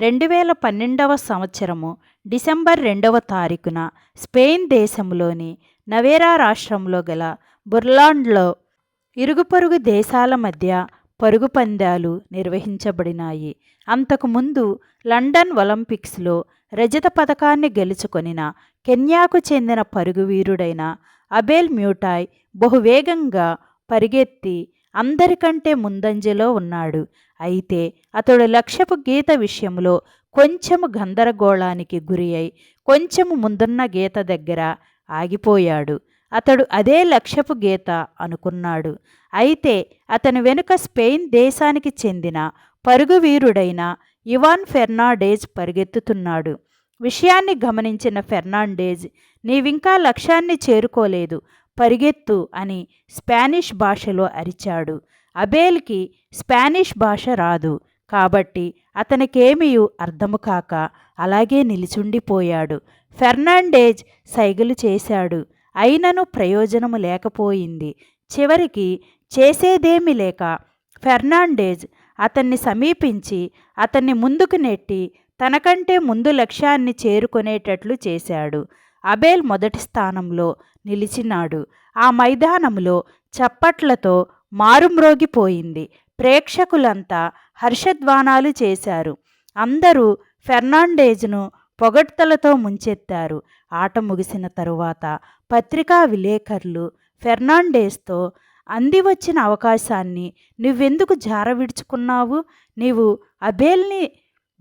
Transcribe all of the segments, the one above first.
2012వ సంవత్సరము డిసెంబర్ 2వ తారీఖున స్పెయిన్ దేశంలోని నవేరా రాష్ట్రంలో గల బుర్లాండ్లో ఇరుగుపొరుగు దేశాల మధ్య పరుగు పందాలు నిర్వహించబడినాయి. అంతకుముందు లండన్ ఒలింపిక్స్లో రజత పతకాన్ని గెలుచుకొనిన కెన్యాకు చెందిన పరుగువీరుడైన అబెల్ మ్యూటాయ్ బహువేగంగా పరిగెత్తి అందరికంటే ముందంజలో ఉన్నాడు. అయితే అతడు లక్ష్యపు గీత విషయంలో కొంచెము గందరగోళానికి గురి అయి కొంచెము ముందున్న గీత దగ్గర ఆగిపోయాడు. అతడు అదే లక్ష్యపు గీత అనుకున్నాడు. అయితే అతని వెనుక స్పెయిన్ దేశానికి చెందిన పరుగువీరుడైన ఇవాన్ ఫెర్నాండెజ్ పరిగెత్తుతున్నాడు. విషయాన్ని గమనించిన ఫెర్నాండెజ్, నీవింకా లక్ష్యాన్ని చేరుకోలేదు, పరిగెత్తు అని స్పానిష్ భాషలో అరిచాడు. అబేల్కి స్పానిష్ భాష రాదు కాబట్టి అతనికేమీ అర్థము కాక అలాగే నిలిచుండిపోయాడు. ఫెర్నాండెజ్ సైగలు చేశాడు. అయినను ప్రయోజనము లేకపోయింది. చివరికి చేసేదేమీ లేక ఫెర్నాండెజ్ అతన్ని సమీపించి అతన్ని ముందుకు నెట్టి తనకంటే ముందు లక్ష్యాన్ని చేరుకునేటట్లు చేశాడు. అబేల్ మొదటి స్థానంలో నిలిచినాడు. ఆ మైదానంలో చప్పట్లతో మారుమ్రోగిపోయింది. ప్రేక్షకులంతా హర్షధ్వానాలు చేశారు. అందరూ ఫెర్నాండెజ్ను పొగడ్తలతో ముంచెత్తారు. ఆట ముగిసిన తరువాత పత్రికా విలేకరులు ఫెర్నాండెజ్తో, అందివచ్చిన అవకాశాన్ని నువ్వెందుకు జారవిడుచుకున్నావు? నీవు అబేల్ని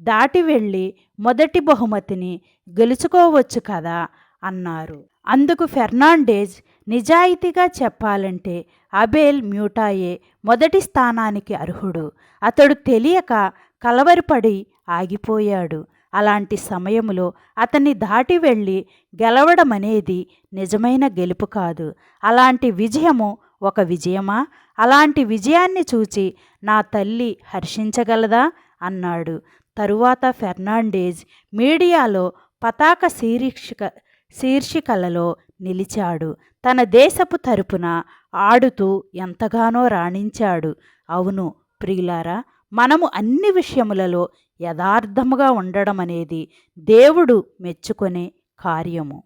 దాటి వెళ్ళి మొదటి బహుమతిని గెలుచుకోవచ్చు కదా అన్నారు. అందుకు ఫెర్నాండెజ్, నిజాయితీగా చెప్పాలంటే అబెల్ మ్యూటాయే మొదటి స్థానానికి అర్హుడు. అతడు తెలియక కలవరపడి ఆగిపోయాడు. అలాంటి సమయంలో అతన్ని దాటి వెళ్ళి గెలవడమనేది నిజమైన గెలుపు కాదు. అలాంటి విజయము ఒక విజయమా? అలాంటి విజయాన్ని చూచి నా తల్లి హర్షించగలదా అన్నాడు. తరువాత ఫెర్నాండెజ్ మీడియాలో పతాక శీర్షికలలో నిలిచాడు. తన దేశపు తరపున ఆడుతూ ఎంతగానో రాణించాడు. అవును ప్రియులారా, మనము అన్ని విషయములలో యథార్థముగా ఉండడం అనేది దేవుడు మెచ్చుకొనే కార్యము.